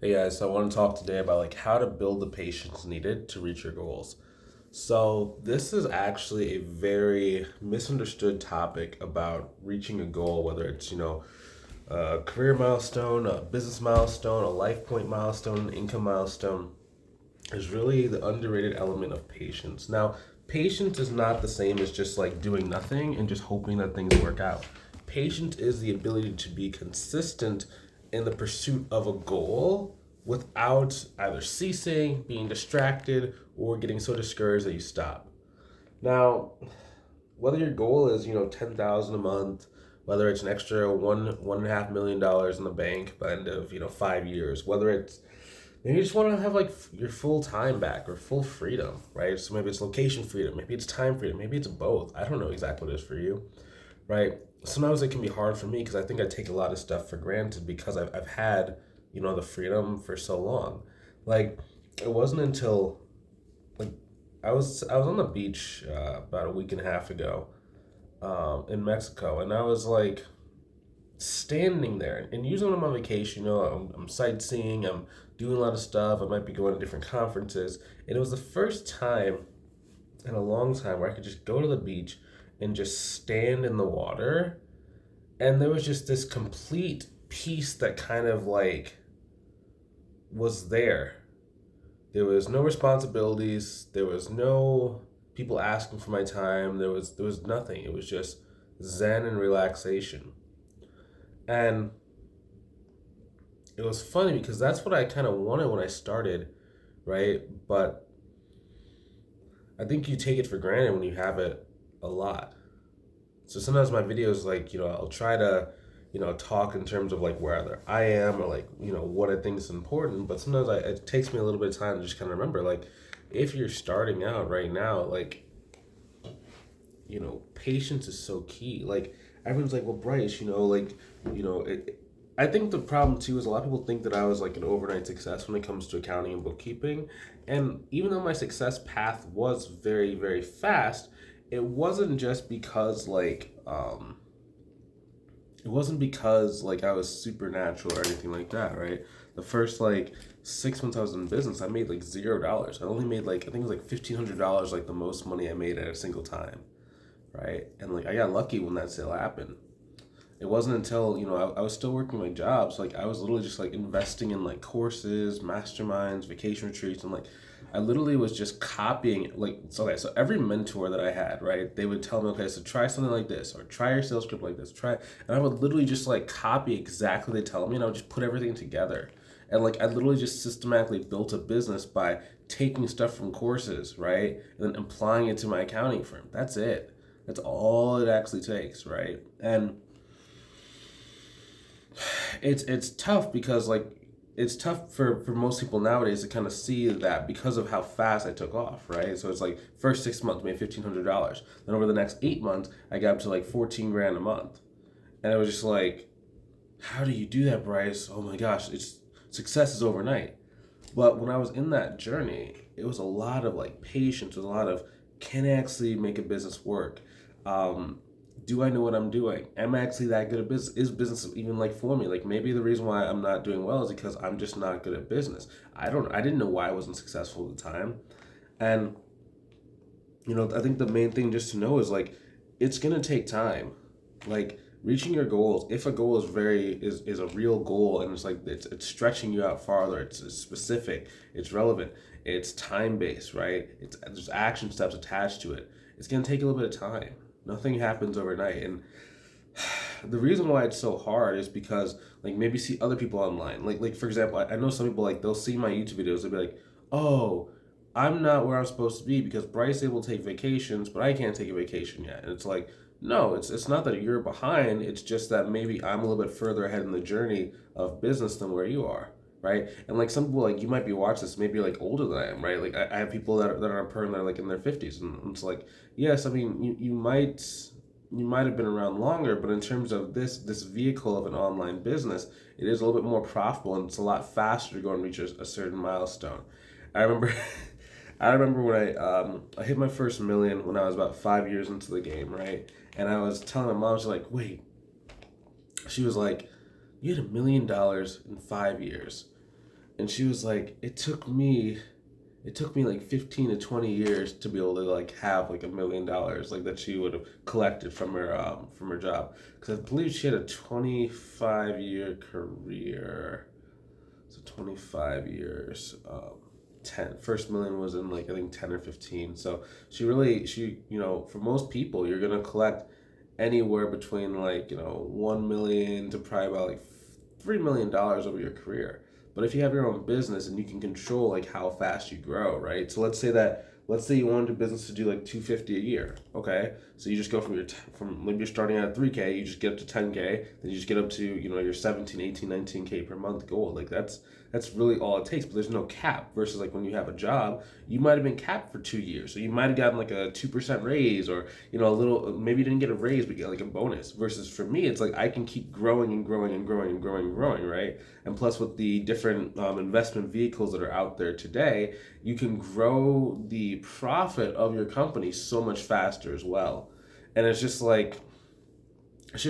Hey guys, so I want to talk today about like how to build the patience needed to reach your goals. So this is actually a very misunderstood topic about reaching a goal, whether it's, a career milestone, a business milestone, a life point milestone, an income milestone, is really the underrated element of patience. Now, patience is not the same as just like doing nothing and just hoping that things work out. Patience is the ability to be consistent in the pursuit of a goal without either ceasing, being distracted, or getting so discouraged that you stop. Now, whether your goal is 10,000 a month, whether it's an extra $1.5 million in the bank by the end of 5 years, whether it's maybe you just want to have like your full time back or full freedom, right? So maybe it's location freedom, maybe it's time freedom, maybe it's both. I don't know exactly what it is for you, right? Sometimes it can be hard for me because I think I take a lot of stuff for granted because I've had, the freedom for so long. Like, it wasn't until like I was on the beach about a week and a half ago in Mexico, and I was like standing there. And usually when I'm on vacation, I'm sightseeing, I'm doing a lot of stuff. I might be going to different conferences, and it was the first time in a long time where I could just go to the beach and just stand in the water, and there was just this complete peace that kind of like was there. There was no responsibilities. There was no people asking for my time. There was nothing. It was just zen and relaxation. And it was funny because that's what I kind of wanted when I started, right? But I think you take it for granted when you have it a lot. So sometimes my videos, like, I'll try to, talk in terms of like where either I am or like, what I think is important. But sometimes it takes me a little bit of time to just kind of remember, like, if you're starting out right now, like, patience is so key. Like, everyone's like, well, Bryce, I think the problem too is a lot of people think that I was like an overnight success when it comes to accounting and bookkeeping. And even though my success path was very, very fast, it wasn't just because it wasn't because like I was supernatural or anything like that, right? The first like 6 months I was in business, I made like $0. I only made like I think it was like $1,500, like the most money I made at a single time, right? And like I got lucky when that sale happened. It wasn't until I was still working my job, so like I was literally just like investing in like courses, masterminds, vacation retreats, and like I literally was just copying like so. Okay, so every mentor that I had, right, they would tell me, okay, so try something like this or try your sales script like this, try, and I would literally just like copy exactly what they tell me, and I would just put everything together, and like I literally just systematically built a business by taking stuff from courses, right, and then applying it to my accounting firm. That's it. That's all it actually takes, right, and it's tough because like it's tough for most people nowadays to kind of see that because of how fast I took off, right? So it's like first 6 months made $1,500. Then over the next 8 months, I got up to like 14 grand a month, and it was just like, how do you do that, Bryce? Oh my gosh, it's success is overnight. But when I was in that journey, it was a lot of like patience, it was a lot of can I actually make a business work? Um, do I know what I'm doing? Am I actually that good at business? Is business even like for me? Like maybe the reason why I'm not doing well is because I'm just not good at business. I didn't know why I wasn't successful at the time. And I think the main thing just to know is like it's gonna take time. Like reaching your goals, if a goal is a real goal and it's like it's stretching you out farther, it's specific, it's relevant, it's time based, right? It's there's action steps attached to it. It's gonna take a little bit of time. Nothing happens overnight. And the reason why it's so hard is because like maybe see other people online. Like for example, I know some people like they'll see my YouTube videos, they'll be like, oh, I'm not where I'm supposed to be because Bryce is able to take vacations, but I can't take a vacation yet. And it's like, no, it's not that you're behind. It's just that maybe I'm a little bit further ahead in the journey of business than where you are, right? And like some people, like you might be watching this, maybe like older than I am, right? Like I have people that are on perm that are like in their 50s, and it's like, yes, I mean you might have been around longer, but in terms of this vehicle of an online business, it is a little bit more profitable and it's a lot faster to go and reach a certain milestone. I remember, I remember when I hit my first million when I was about 5 years into the game, right? And I was telling my mom, she's like, wait, she was like, you had $1 million in 5 years. And she was like, it took me like 15 to 20 years to be able to like have like $1 million like that she would have collected from her job, because I believe she had a 25-year career. So 25 years. 10 first million was in like I think 10 or 15. So for most people you're gonna collect anywhere between like 1 million to probably about like $3 million over your career. But if you have your own business and you can control like how fast you grow, right? So let's say you wanted your business to do like 250 a year. Okay, so you just go from maybe you're starting at 3K, you just get up to 10K, then you just get up to your 17, 18, 19K per month goal. Like that's really all it takes. But there's no cap versus like when you have a job, you might have been capped for 2 years, so you might have gotten like a 2% raise, or a little, maybe you didn't get a raise but you get like a bonus. Versus for me, it's like I can keep growing and growing and growing and growing and growing, right? And plus with the different investment vehicles that are out there today, you can grow the profit of your company so much faster as well. And it's just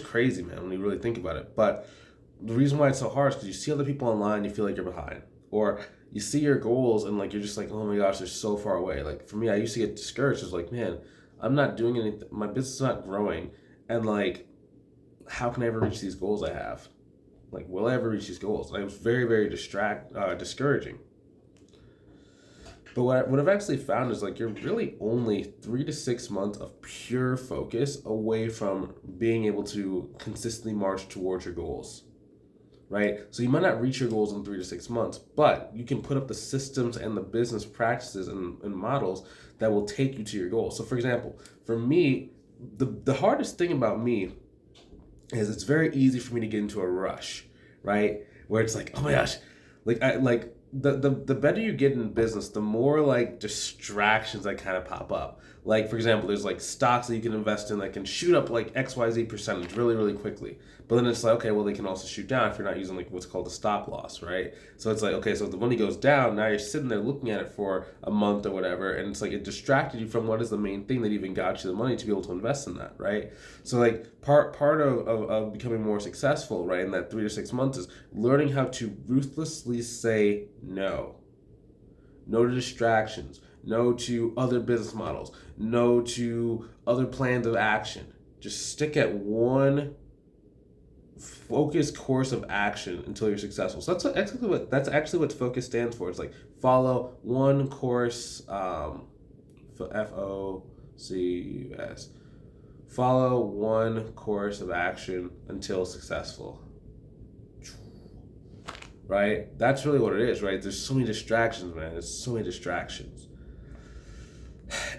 crazy, man, when you really think about it. But the reason why it's so hard is because you see other people online, you feel like you're behind, or you see your goals and like you're just like, oh my gosh, they're so far away. Like for me, I used to get discouraged. It's like, man, I'm not doing anything. My business is not growing, and like, how can I ever reach these goals I have? Like, will I ever reach these goals? And it was very, very discouraging. But what I've actually found is like you're really only 3 to 6 months of pure focus away from being able to consistently march towards your goals, right? So you might not reach your goals in 3 to 6 months, but you can put up the systems and the business practices and models that will take you to your goals. So for example, for me, the hardest thing about me is it's very easy for me to get into a rush, right? Where it's like, oh my gosh, the better you get in business, the more like distractions that kind of pop up. Like for example, there's like stocks that you can invest in that can shoot up like XYZ percentage really, really quickly. But then it's like, okay, well they can also shoot down if you're not using like what's called a stop loss, right? So it's like, okay, so if the money goes down, now you're sitting there looking at it for a month or whatever, and it's like it distracted you from what is the main thing that even got you the money to be able to invest in that, right? So like part of becoming more successful, right, in that 3 to 6 months is learning how to ruthlessly say no. No to distractions, no to other business models, no to other plans of action. Just stick at one focused course of action until you're successful. So that's actually what focus stands for. It's like follow one course, FOCUS. Follow one course of action until successful. Right? That's really what it is, right? There's so many distractions, man. There's so many distractions.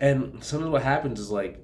And sometimes what happens is like,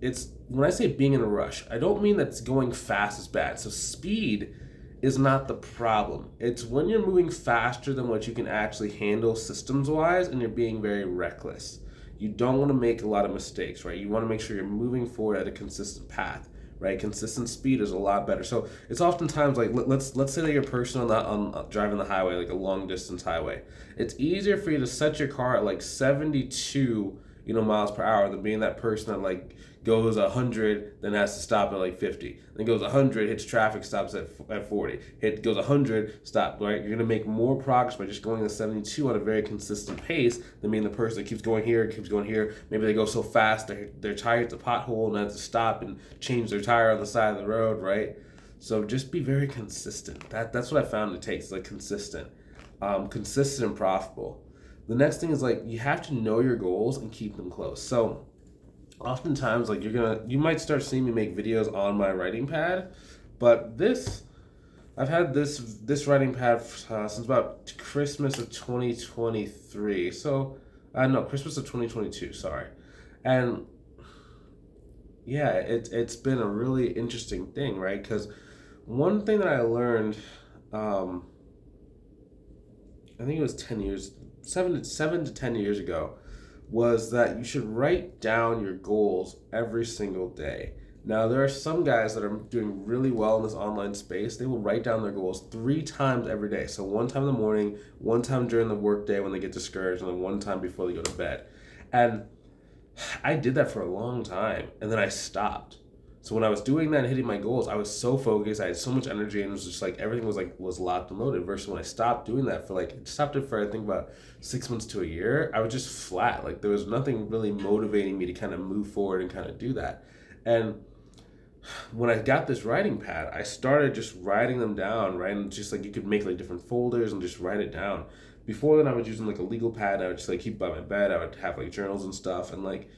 it's when I say being in a rush, I don't mean that going fast is bad. So speed is not the problem. It's when you're moving faster than what you can actually handle systems wise and you're being very reckless. You don't want to make a lot of mistakes, right? You want to make sure you're moving forward at a consistent path, right? Consistent speed is a lot better. So it's oftentimes like let's say that you're a person on driving the highway, like a long distance highway. It's easier for you to set your car at like 72 miles per hour than being that person that like goes 100, then has to stop at like 50, then goes 100, hits traffic, stops at 40, goes 100, stop, right? You're gonna make more progress by just going to 72 on a very consistent pace than being the person that keeps going here. Maybe they go so fast their tire hits a pothole and they have to stop and change their tire on the side of the road, right? So just be very consistent. That's what I found it takes, like consistent and profitable. The next thing is like you have to know your goals and keep them close. So oftentimes like you might start seeing me make videos on my writing pad, but I've had this writing pad since about Christmas of 2023. So no, Christmas of 2022, sorry. And yeah, it's been a really interesting thing, right? Because one thing that I learned, I think it was 10 years, 7 to 10 years ago, was that you should write down your goals every single day. Now, there are some guys that are doing really well in this online space. They will write down their goals 3 times every day. So one time in the morning, one time during the workday when they get discouraged, and then one time before they go to bed. And I did that for a long time, and then I stopped. So when I was doing that and hitting my goals, I was so focused. I had so much energy, and it was just like everything was locked and loaded. Versus when I stopped doing that stopped it for I think about 6 months to a year, I was just flat. Like there was nothing really motivating me to kind of move forward and kind of do that. And when I got this writing pad, I started just writing them down, right? And just like you could make like different folders and just write it down. Before then, I was using like a legal pad. I would just like keep by my bed. I would have like journals and stuff, and like,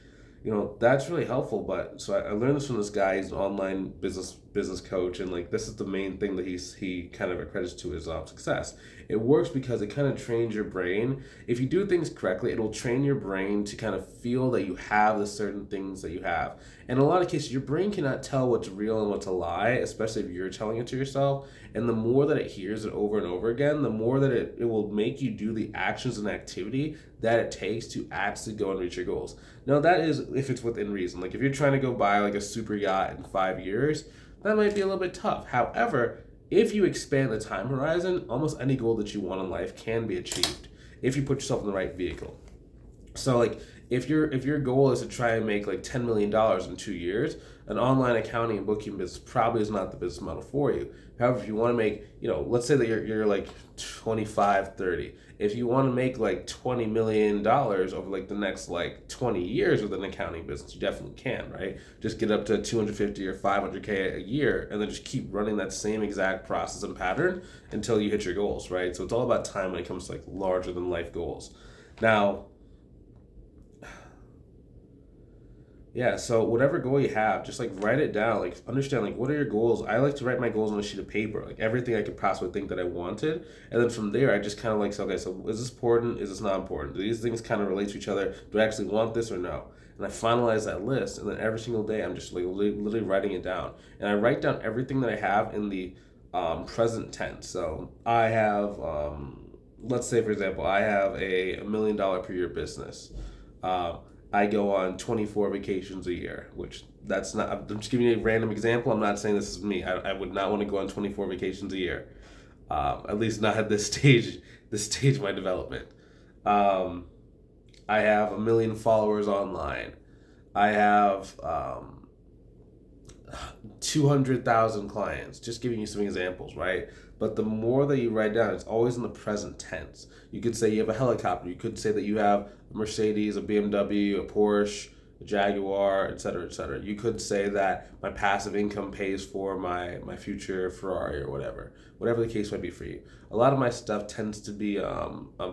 that's really helpful. But so I learned this from this guy. He's an online business coach, and like this is the main thing that he kind of accredits to his success. It works because it kind of trains your brain. If you do things correctly, it'll train your brain to kind of feel that you have the certain things that you have. And in a lot of cases, your brain cannot tell what's real and what's a lie, especially if you're telling it to yourself. And the more that it hears it over and over again, the more that it will make you do the actions and activity that it takes to actually go and reach your goals. Now, that is if it's within reason. Like if you're trying to go buy like a super yacht in 5 years, that might be a little bit tough. However, if you expand the time horizon, almost any goal that you want in life can be achieved if you put yourself in the right vehicle. So like if your goal is to try and make like $10 million in 2 years, an online accounting and bookkeeping business probably is not the business model for you. However, if you want to make, let's say that you're like 25, 30. If you want to make like $20 million over like the next like 20 years with an accounting business, you definitely can, right? Just get up to 250 or 500K a year and then just keep running that same exact process and pattern until you hit your goals, right? So it's all about time when it comes to like larger than life goals. Now, yeah, so whatever goal you have, just like write it down. Like understand like what are your goals? I like to write my goals on a sheet of paper, like everything I could possibly think that I wanted, and then from there I just kind of like say, okay, so is this important? Is this not important? Do these things kind of relate to each other? Do I actually want this or no? And I finalize that list, and then every single day I'm just like literally writing it down, and I write down everything that I have in the present tense. So I have, let's say for example, I have a $1 million per year business. I go on 24 vacations a year, which that's not, I'm just giving you a random example. I'm not saying this is me. I would not want to go on 24 vacations a year. At least not at this stage of my development. I have 1 million followers online. I have 200,000 clients. Just giving you some examples, right? But the more that you write down, it's always in the present tense. You could say you have a helicopter. You could say that you have a Mercedes, a BMW, a Porsche, a Jaguar, etc., etc. You could say that my passive income pays for my future Ferrari or whatever the case might be for you. A lot of my stuff tends to be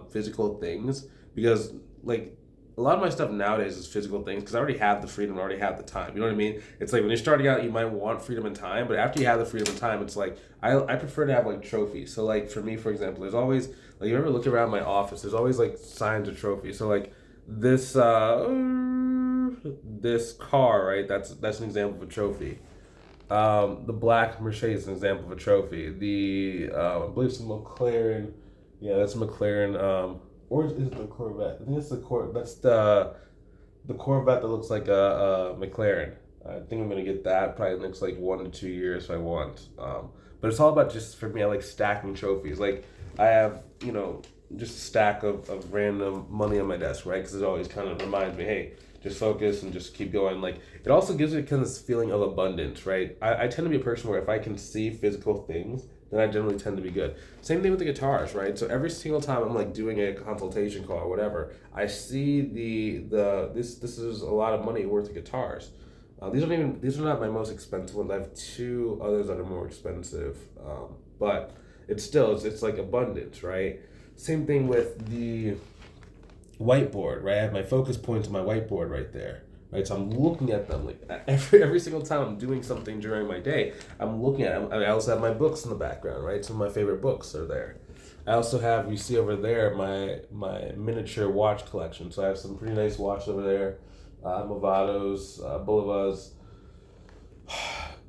physical things because like a lot of my stuff nowadays is physical things because I already have the freedom, I already have the time. You know what I mean? It's like when you're starting out, you might want freedom and time, but after you have the freedom and time, it's like I prefer to have like trophies. So like for me, for example, there's always like you ever look around my office, there's always like signs of trophies. So like this this car, right? That's an example of a trophy. The black Mercedes is an example of a trophy. The I believe it's a McLaren. Yeah, that's a McLaren. Or is it the Corvette? I think it's the That's the Corvette that looks like a McLaren. I think I'm gonna get that probably in the next like 1 to 2 years if I want. But it's all about just for me. I like stacking trophies. Like I have just a stack of random money on my desk, right? Because it always kind of reminds me, hey, just focus and just keep going. Like it also gives me kind of this feeling of abundance, right? I tend to be a person where if I can see physical things, then I generally tend to be good. Same thing with the guitars, right? So every single time I'm like doing a consultation call or whatever, I see this is a lot of money worth of guitars. These are not my most expensive ones. I have two others that are more expensive, but it's like abundance, right? Same thing with the whiteboard, right? I have my focus points on my whiteboard right there, right? So I'm looking at them like every single time I'm doing something during my day. I'm looking at them. I also have my books in the background, right? Some of my favorite books are there. I also have, you see over there, my miniature watch collection. So I have some pretty nice watches over there, Movados, Bulivas.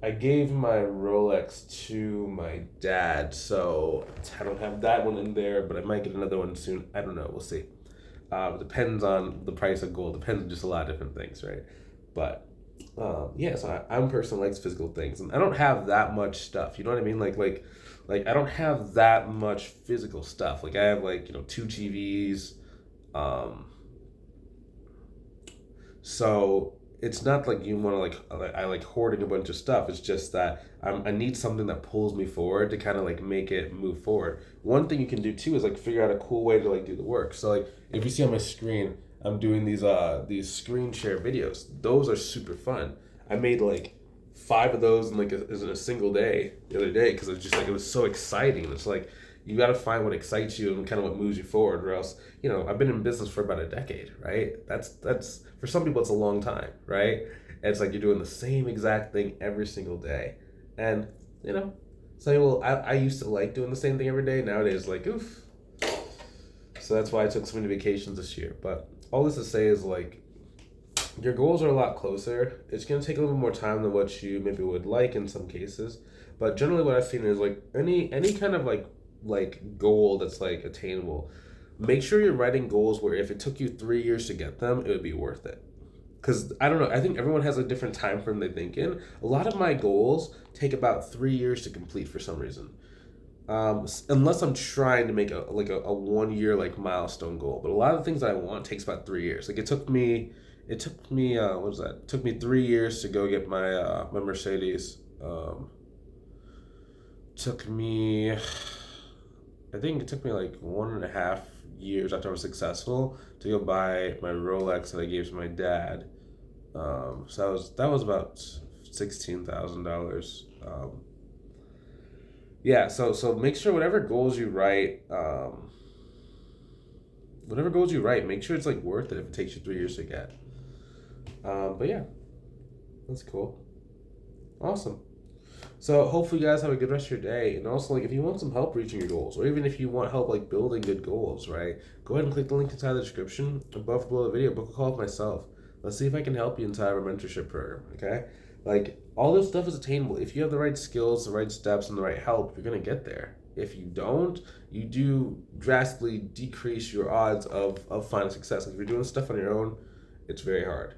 I gave my Rolex to my dad, so I don't have that one in there, but I might get another one soon. I don't know. We'll see. Depends on the price of gold. Depends on just a lot of different things, right? But yeah, so I'm a person who likes physical things, and I don't have that much stuff. You know what I mean? Like I don't have that much physical stuff. Like I have like 2 TVs. So it's not like you want to I like hoarding a bunch of stuff. It's just that I need something that pulls me forward to kind of like make it move forward. One thing you can do too is like figure out a cool way to like do the work. So like if you see on my screen, I'm doing these screen share videos. Those are super fun. I made like 5 of those in a single day the other day because it's just like it was so exciting. It's like you got to find what excites you and kind of what moves you forward, or else I've been in business for about a decade, right? That's for some people it's a long time, right? And it's like you're doing the same exact thing every single day, and you know, some people I used to like doing the same thing every day. Nowadays, like oof. So that's why I took so many vacations this year. But all this to say is like your goals are a lot closer. It's gonna take a little more time than what you maybe would like in some cases, but generally what I've seen is like any kind of like goal that's like attainable. Make sure you're writing goals where if it took you 3 years to get them, it would be worth it. Because I don't know, I think everyone has a different time frame they think in. A lot of my goals take about 3 years to complete for some reason. Unless I'm trying to make a 1 year like milestone goal, but a lot of the things that I want takes about 3 years. Like it took me what was that? It took me 3 years to go get my Mercedes. Took me I think it took me like 1.5 years after I was successful to go buy my Rolex that I gave to my dad. So that was about $16,000. Yeah, so make sure whatever goals you write, make sure it's like worth it if it takes you 3 years to get. But yeah, that's cool. Awesome. So hopefully you guys have a good rest of your day. And also like if you want some help reaching your goals, or even if you want help like building good goals, right? Go ahead and click the link inside the description above or below the video. Book a call with myself. Let's see if I can help you inside our mentorship program. Okay? Like all this stuff is attainable. If you have the right skills, the right steps, and the right help, you're gonna get there. If you don't, you do drastically decrease your odds of finding success. Like if you're doing stuff on your own, it's very hard.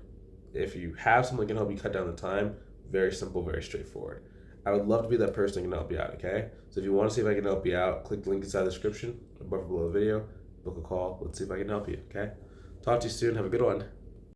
If you have someone that can help you cut down the time, very simple, very straightforward. I would love to be that person that can help you out, okay? So if you want to see if I can help you out, click the link inside the description above or below the video, book a call. Let's see if I can help you, okay? Talk to you soon. Have a good one.